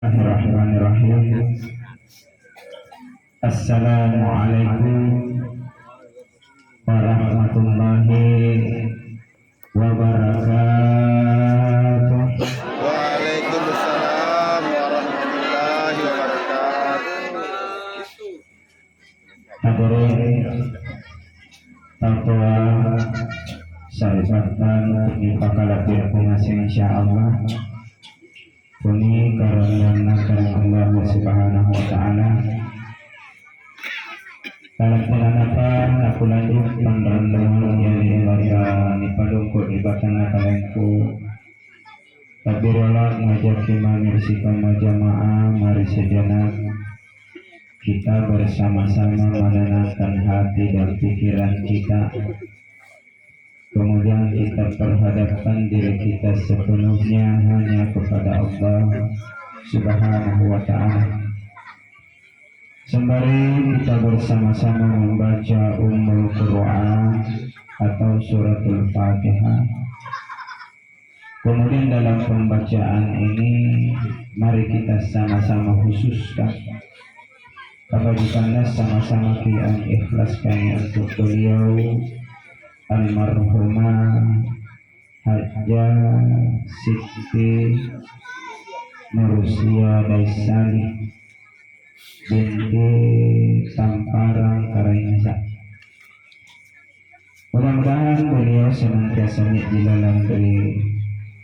Bismillahirrahmanirrahim. Assalamualaikum warahmatullahi wabarakatuh. Waalaikumsalam warahmatullahi wabarakatuh. Hadirin takwa sarifatan di pakalapir pengasih insyaallah. Kuni karena Allah Subhanahu wa taala. Dalam penanapan aku lanjut pandangan yang baca ni padungkul ibatana kalengku. Tabirola ngajak imam bersama jamaah mari sejenak kita bersama-sama menenangkan hati dan pikiran kita. Kemudian kita perhadapkan diri kita sepenuhnya hanya kepada Allah Subhanahu wa ta'ala. Sembari kita bersama-sama membaca Ummul Quran atau suratul Fatihah. Kemudian dalam pembacaan ini mari kita sama-sama khususkan kebajikannya sama-sama kita ikhlaskan untuk beliau almarhumah Hajjah Siti Nurusia Daisali binti Tamparang Karayasa. Mudah-mudahan beliau senantiasa dilalang dari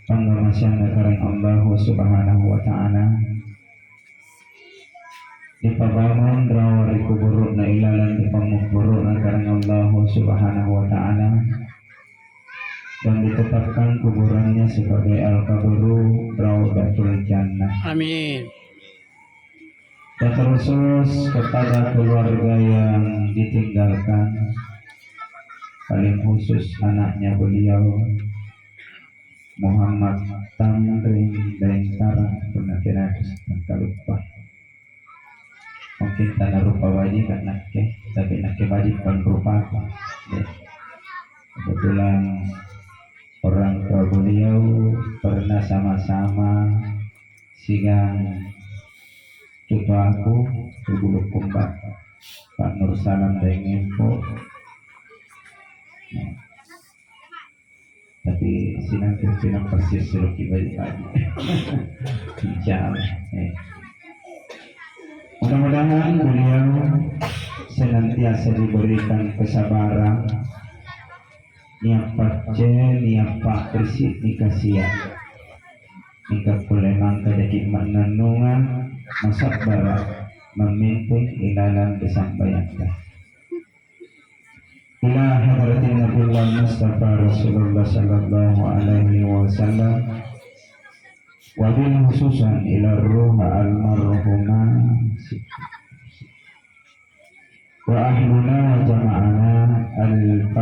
pengamasan negara Allah Subhanahu wa ta'ala. Dipabangun rawari kuburu na ilalan di pamukburu negara Allah Subhanahu wa ta'ala, dan ditetapkan kuburannya sebagai al-kaburu Raudatul Jannah. Amin. Dan terkhusus kepada keluarga yang ditinggalkan, paling khusus anaknya beliau Muhammad Tamrin Daentara, pernah kira lupa. Mungkin tanah rupa wajib kan nakeh, tapi nakeh wajib kan rupa. Ya. Kebetulan orang tua beliau pernah sama-sama sigang cucu aku dulu kumbat Pak Nur Salam dengan po. Ya. Tapi sinang persis suruh kibali lagi. Insyaallah. Mudah-mudahan beliau senantiasa diberikan kesabaran, niat pace, niat pak bersih, nikah siap, nikah kulemang kadaki menenungan, masak barat, memimpin ilalan kesampaian. Ila hadratin Nabiullah Mustafa Rasulullah sallallahu alaihi wasallam. Wabil khususan ila ruh almarhumah wa ahluna wa jama'ana al-Fatihah.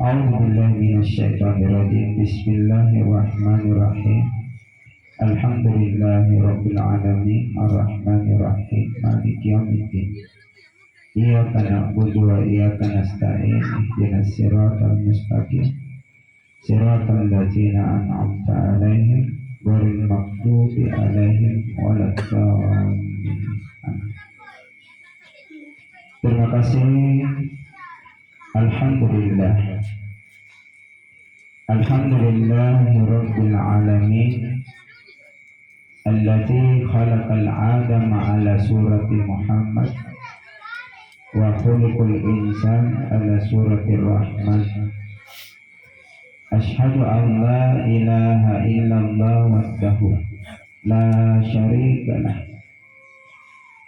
A'udzu billahi minasyaitonir rajim. Bismillahirrahmanirrahim. Alhamdulillahi rabbil alamin arrahmanir rahim maliki yaumiddin. Iyyaka na'budu wa iyyaka nasta'in. Ihdinas siratal mustaqim. Siratal ladzina an'amta 'alaihim ghairil maghdubi 'alaihim waladdallin. Terima kasih. Alhamdulillah. Alhamdulillahirabbil alamin. Alladzi khalaqal 'adama 'ala surati Muhammad wa khuliqal insana 'ala surati Rahman. Ashhadu an la ilaha illallah wahdahu la syarika lah.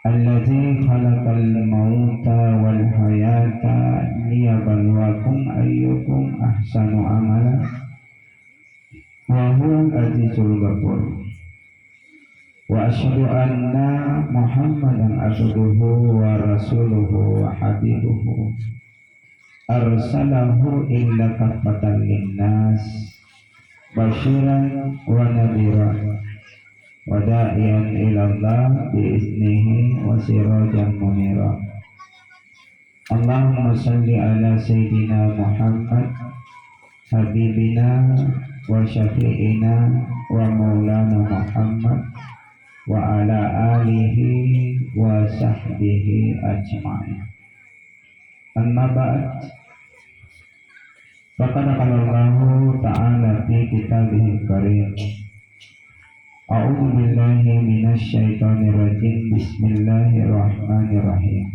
Alladzi khalaqal mauta wal hayata liyabluwakum ayyukum ahsanu amala wa huwal azizul ghafur. Wa asyhadu anna Muhammadan abduhu wa rasuluhu wa habibuhu. Arsalahu illa kaffatan linnas basyiran wa nadhiran wa da'iyan ila Allah biiznihi wa sirajan munira. Allahumma salli ala sayyidina Muhammad habibina wa syafi'ina wa maulana Muhammad wa ala alihi wa sahbihi ajma'in. Amma ba'd. Faqad qala Allahu ta'ala fi kitabihil karim. A'udzu billahi minasy syaithanir rajim. Bismillahirrahmanirrahim.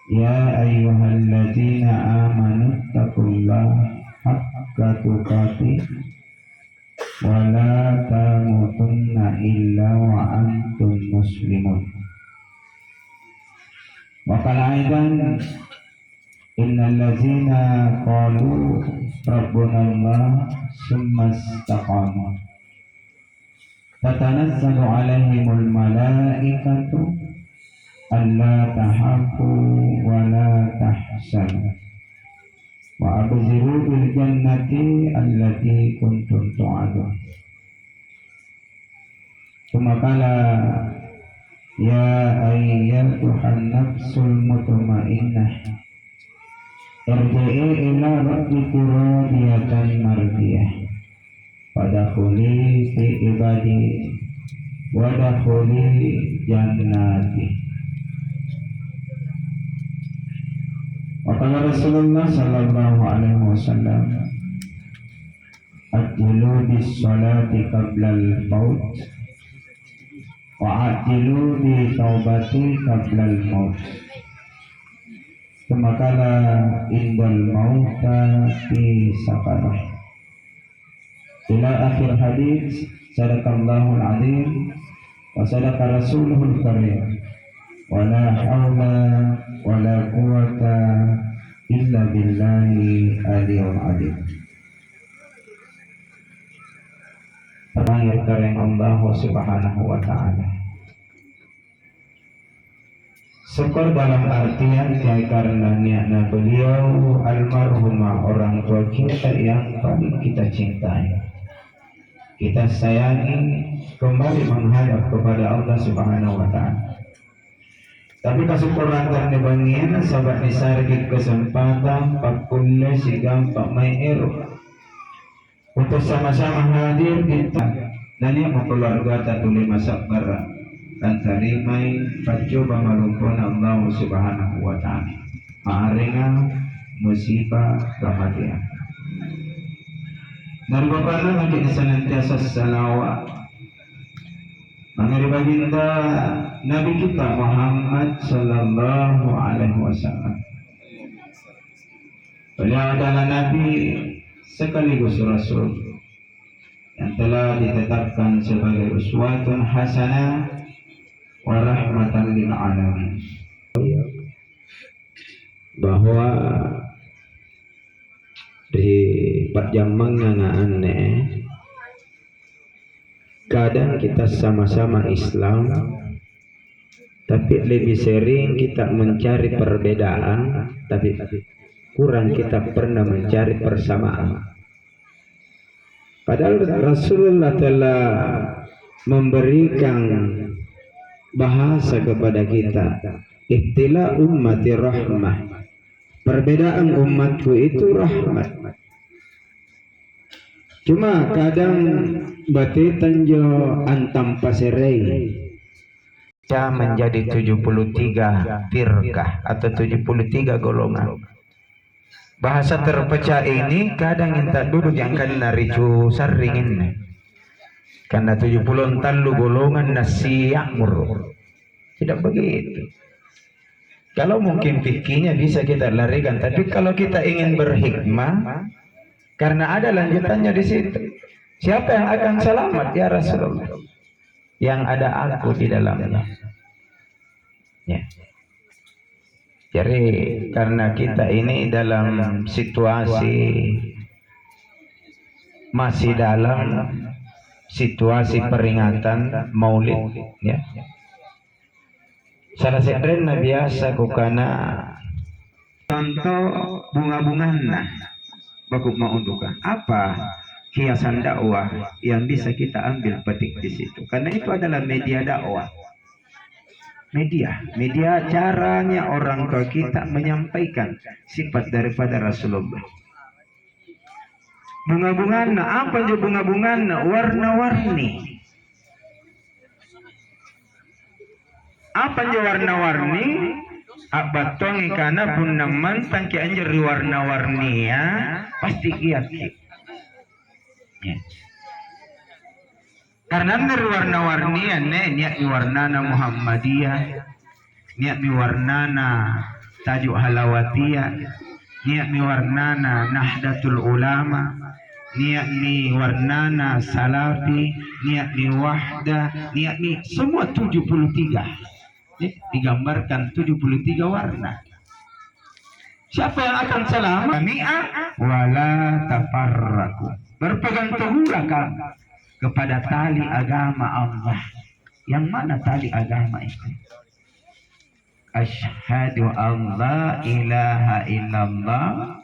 Ya ayyuhalladzina amanu taqullaha haqqa tuqatih wa la tamutunna illa wa antum muslimun. Wa qala aidan innal ladzina qalu rabbuna Allah summa istaqamu tatanazzalu alaihimul malaikatu alla tahafu wa la tahzanu wa abshiru bil jannati allati kuntum tu'adun. Qala ya ayyatuhan nafsul mutmainnah irji'i ila rabbiki radiyatan mardiyah fadkhuli fi ibadi wadkhuli jannati. Wa qala Rasulullah sallallahu alaihi wasallam ajlu bis salati qabla al maut wa ajlu bi taubati qabla al maut. Semakala indal mauta fi sakarah. Ila akhir hadis. Sadaqallahul azim wa sadaqa rasuluhul karim. Wa la hawla wa la quwata illa billahi aliyul azim. Terakhir kareng Allah subhanahu wa ta'ala. Syukur dalam artian karena niatnya beliau almarhumah orang tua kita yang paling kita cintai, kita sayangi, kembali menghadap kepada Allah Subhanahu wa ta'ala. Tapi kesyukuran karena bangian sahabat nisarki kesempatan pakulle sigam pak mairu untuk sama-sama hadir kita dan yang keluarga tak tuli masak barang dan tarimai pacoba malumpun Allah Subhanahu wa ta'ala maaringan musibah kematian. Dan bapana lagi senantiasa salawat mengenai baginda Nabi kita Muhammad sallallahu alaihi wasallam. Beliau adalah Nabi sekaligus Rasul yang telah ditetapkan sebagai uswatun hasanah wa rahmatan lil alamin. Bahwa di zaman yang aneh kadang kita sama-sama Islam tapi lebih sering kita mencari perbedaan, tapi kurang kita pernah mencari persamaan. Padahal Rasulullah telah memberikan bahasa kepada kita, ikhtilaf ummati rahmah, perbedaan umatku itu rahmat. Cuma kadang batitan jo antam paserei menjadi 73 firqah atau 73 golongan. Bahasa terpecah ini kadang minta duduk yang kena ricu saringin karena 70 talu golongan nasiyamur. Tidak begitu. Kalau mungkin fikihnya bisa kita larikan, tapi kalau kita ingin berhikmah, karena ada lanjutannya di situ. Siapa yang akan selamat ya Rasulullah? Yang ada aku di dalamnya. Ya. Jadi karena kita ini dalam situasi masih dalam situasi peringatan Maulid, ya. Salah sebenarnya biasa kukana contoh bunga-bungan baku mau undukan apa hiasan dakwah yang bisa kita ambil petik di situ, karena itu adalah media dakwah. Media caranya orang tua kita menyampaikan sifat daripada Rasulullah. Bunga-bunganna, apa aja bunga-bunganna? Warna-warni. Apa aja warna-warni? Abatong ikana pun naman tangki anjir warna-warni ya, pasti giat. Ya. Karena warna-warni niat warnana Muhammadiyah, niat warnana Tajuk Halawatiyah, niat warnana Nahdlatul Ulama, niat warnana Salafi, niat Wahdah, niat semua 73. Digambarkan 73 warna. Siapa yang akan selamat? Jami'ah wala tafarraqu. Berpegang teguhlah kamu kepada tali agama Allah. Yang mana tali agama itu? Asyhadu an la ilaha illallah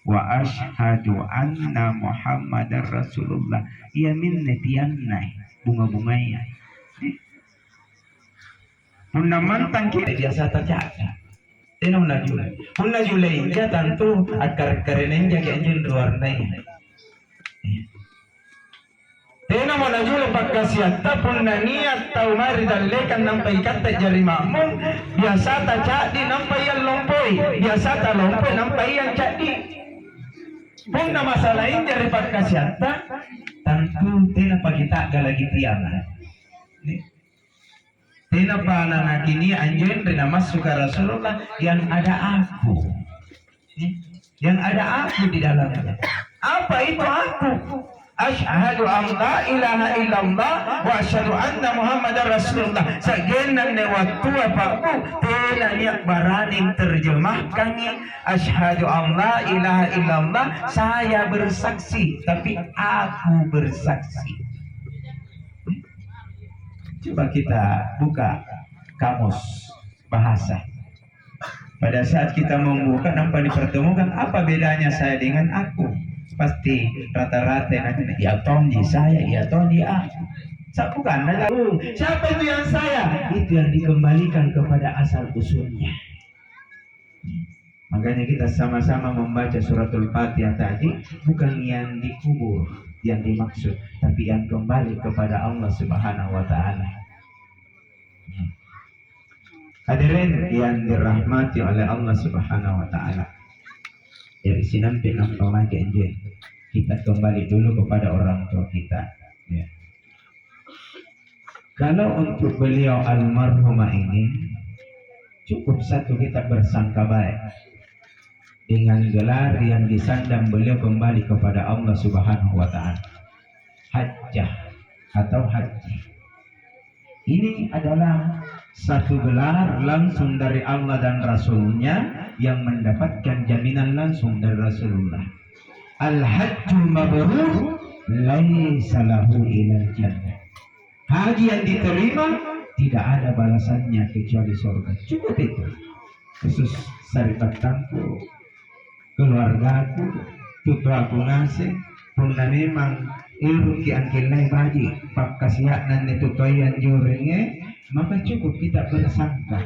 wa asyhadu anna Muhammadar Rasulullah. Ia minne tiannai bunga-bunganya. Punna mantang kita biasa terjaga. Tino na julay. Punna julay ka tanto akar karenen jaga anjing warnanya. Tino mo na julay pagkasiata punna niat tau mari dalekan nampai kata jari makmum biasa ta jadi nampai yang lompoy, biasa ta lompoy nampai yang jadi. Punna masalahin jari pagkasiata tanto tino pagita galagi tiana. Tina pala kini anjing rina masuk ke Rasulullah yang ada aku, yang ada aku di dalamnya. Apa itu aku? Asyhadu an la ilaha illallah wa asyhadu anna Muhammadar Rasulullah. Sagenan ne waktu apaku tena niat baraning terjemahkannya. Asyhadu an la ilaha illallah, saya bersaksi, tapi aku bersaksi. Coba kita buka kamus bahasa. Pada saat kita membuka nampak dipertemukan apa bedanya saya dengan aku? Pasti rata-rata nanti ya Tony saya, ya Tony aku. Bukan, siapa itu yang saya? Itu yang dikembalikan kepada asal usulnya. Makanya kita sama-sama membaca suratul Fatihah tadi, bukan yang dikubur yang dimaksud, tapi yang kembali kepada Allah Subhanahu wa Ta'ala. Hadirin yang dirahmati oleh Allah Subhanahu wa Ta'ala. Dari sinampi nampak lagi anjir. Kita kembali dulu kepada orang tua kita. Ya. Kalau untuk beliau almarhumah ini cukup satu kita bersangka baik dengan gelar yang disandang beliau kembali kepada Allah Subhanahu wa Ta'ala. Hajjah atau haji. Ini adalah satu gelar langsung dari Allah dan Rasulnya yang mendapatkan jaminan langsung dari Rasulullah. Al-hajjul mabrur laisa lahu ilal jannah. Haji yang diterima tidak ada balasannya kecuali surga. Cukup itu. Khusus saribatangku, keluargaku, tutu aku ngasih, pun memang ilmu ki angkilai baji, pakkasiak nan tutoyan jurenge, maka cukup kita bersangka.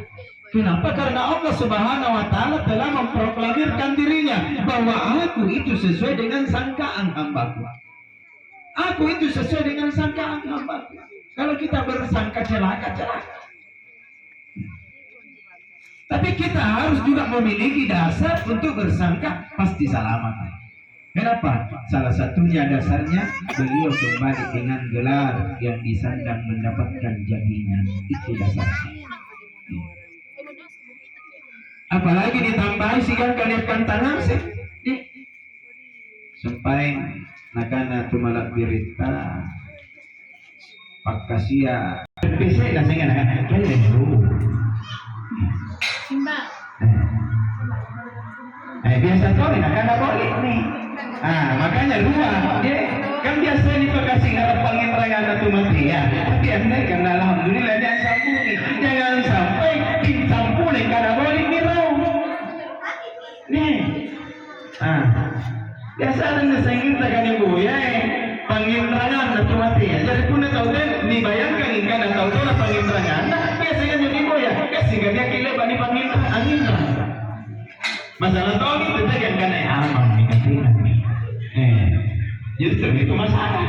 Kenapa? Karena Allah Subhanahu wa Ta'ala telah memproklamirkan dirinya bahwa aku itu sesuai dengan sangkaan hambaku. Aku itu sesuai dengan sangkaan hambaku. Kalau kita bersangka celaka. Tapi kita harus juga memiliki dasar untuk bersangka pasti selamat. Kenapa? Salah satunya dasarnya beliau kembali dengan gelar yang disandang mendapatkan jaminan. Itu dasarnya. Apalagi ditambahi sigang kalian tangan sih. Sampai nakana tumalak birita pakasia PC dah saya nak kalian dulu. Simba. Biasa kau nakana boleh nih. Makanya dua. Kan biasa ni pakasih ngarap panginrangan atau mati ya. Tapi anda kan alhamdulillah jangan sambungi. Jangan sampai disampuni karena boleh mirau. Nih. Biasa ada sengit takkan ibu ya. Panginrangan atau mati ya. Jadi pun tahu deh, ni bayangkan ikan atau tu lah panginrangan. Biasanya jadi ibu ya. Kasih dia kile bani panginrangan angin. Masalah tahu ni kita kan aman ni kata. Justru itu masalah.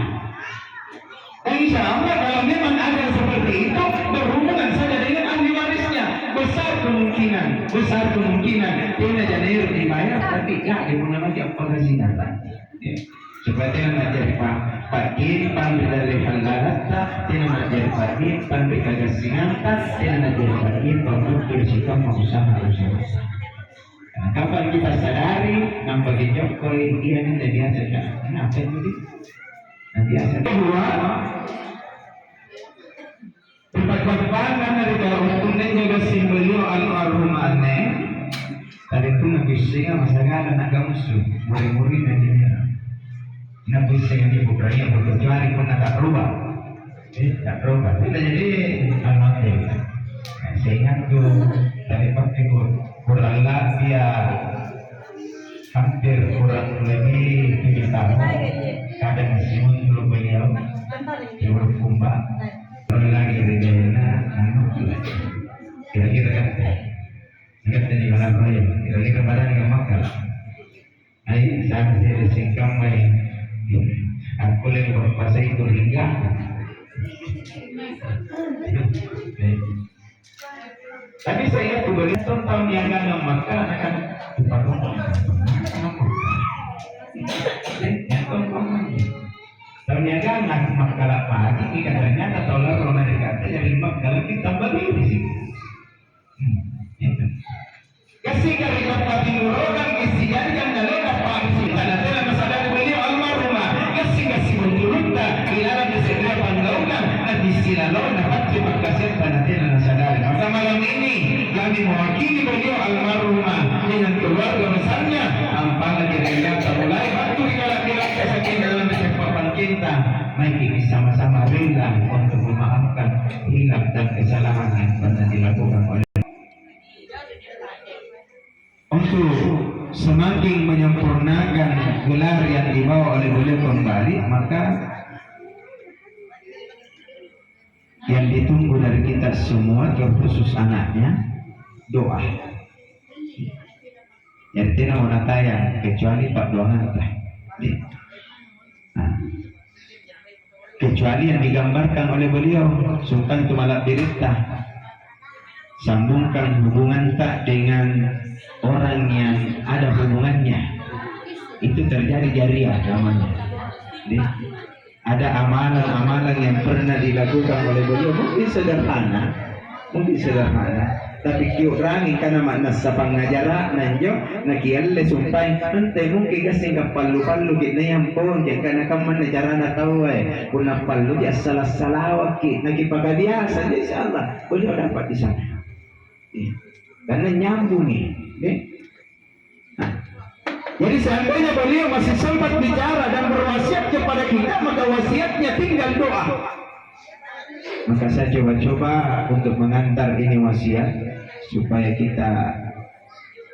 Dan insya Allah kalau memang ada seperti itu, berhubungan saja dengan ahli warisnya. Besar kemungkinan Tina Janeiro dibayar, tapi ya dia pun lagi apa kezinatan. Seperti yang menjadi pagi pandai dari halalatta, Tina menjadi pagi pandai kezinatan, Tina menjadi pagi untuk bersikap mengusaha usaha. Kapan kita sadari, nampak Jokowi dia ini biasa kan? Kenapa itu? Biasa. Kedua, tempat berpandangan dari kalau juga simbolio almarhumane, tadi itu nabi singa masalah anak musuh, murid-murid dan dia. Nabi singa di Ukraina berkecuali pun tak berubah, tak berubah. Kita jadi almarhum. Sehingga tu dari pakai kurang dia hampir kurang lebih 7 tahun. Kadang masih muncul beliau di Kumba. Kalau lagi kerjanya, kira-kira kan? Ingat tadi malam raya, kira-kira badan yang makal. Ayo, saya masih disingkang main. Aku lagi berpuasa itu hingga. Tapi saya kembali tahun yang akan maka akan tahun yang akan maka pagi katanya atau kalau mereka dari maka kita bagi di sini. Kasih kali kata diurogan kesian yang dalam apa sih? Karena dalam masalah beliau almarhumah kasih menurutnya ilaran disegera panggaukan dan disilalau dapat terima kasih pada dalam sadar. Maka malam ini kami mewakili beliau almarhumah dengan keluarga besarnya ampana dirayakan mulai waktu kira-kira kesakitan dalam kesempatan kita mari sama-sama rela untuk memaafkan hilaf dan kesalahan yang pernah dilakukan oleh untuk semakin menyempurnakan gelar yang dibawa oleh beliau kembali, maka yang ditunggu dari kita semua terkhusus anaknya doa. Yang tidak mau nataya kecuali Pak Doangan kecuali yang digambarkan oleh beliau sungkan kemalak dirita, sambungkan hubungan tak dengan orang yang ada hubungannya, itu terjadi jariah namanya. Ada amalan-amalan yang pernah dilakukan oleh beliau mungkin sederhana, tapi kiurangi karena makna sa pangajara nanjo nakialle sumpay ante mungkin kasi kapallu-pallu kita yang pon karena kaman najara na tahu punah pallu di salah-salawak ki nagipagadiasa insyaallah beliau dapat di sana. Karena nyambung nih. Jadi seandainya beliau masih sempat bicara dan berwasiat kepada kita, maka wasiatnya tinggal doa. Maka saya coba-coba untuk mengantar ini wasiat supaya kita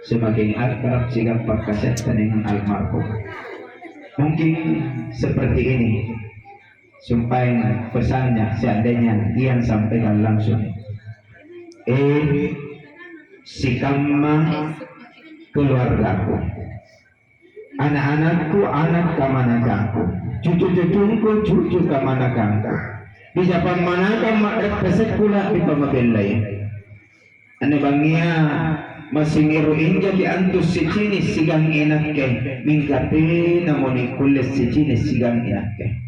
semakin akrab sikap perkasetan dengan almarhum. Mungkin seperti ini sumpah pesannya seandainya Ian sampaikan langsung. Sikamma keluargaku, anak-anakku, anak kamanakanku, cucu-cucuku, cucu kamanakanku. Di Jepang manakan makrab kasih pula di pamabelay. Ane bangia masingiru inja di antus si cinis sigang inakke, mingkati namoni kulis si cinis sigang inakke.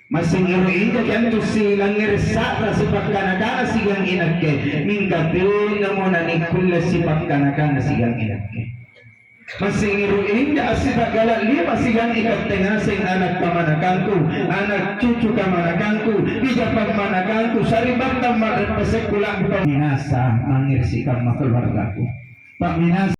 Masingiru inja di antus si langir sakra sifat kanakana sigang inakke, mingkati namoni kulis sifat kanakana sigang inakke. Masingiru inja asita galak lima sigang ikat tengah sing anak pamanakanku, anak cucu kamanakanku, bijapag manakanku, saribang tamad at pasekulang paminasa mangir sikap makeluargaku. Paminasa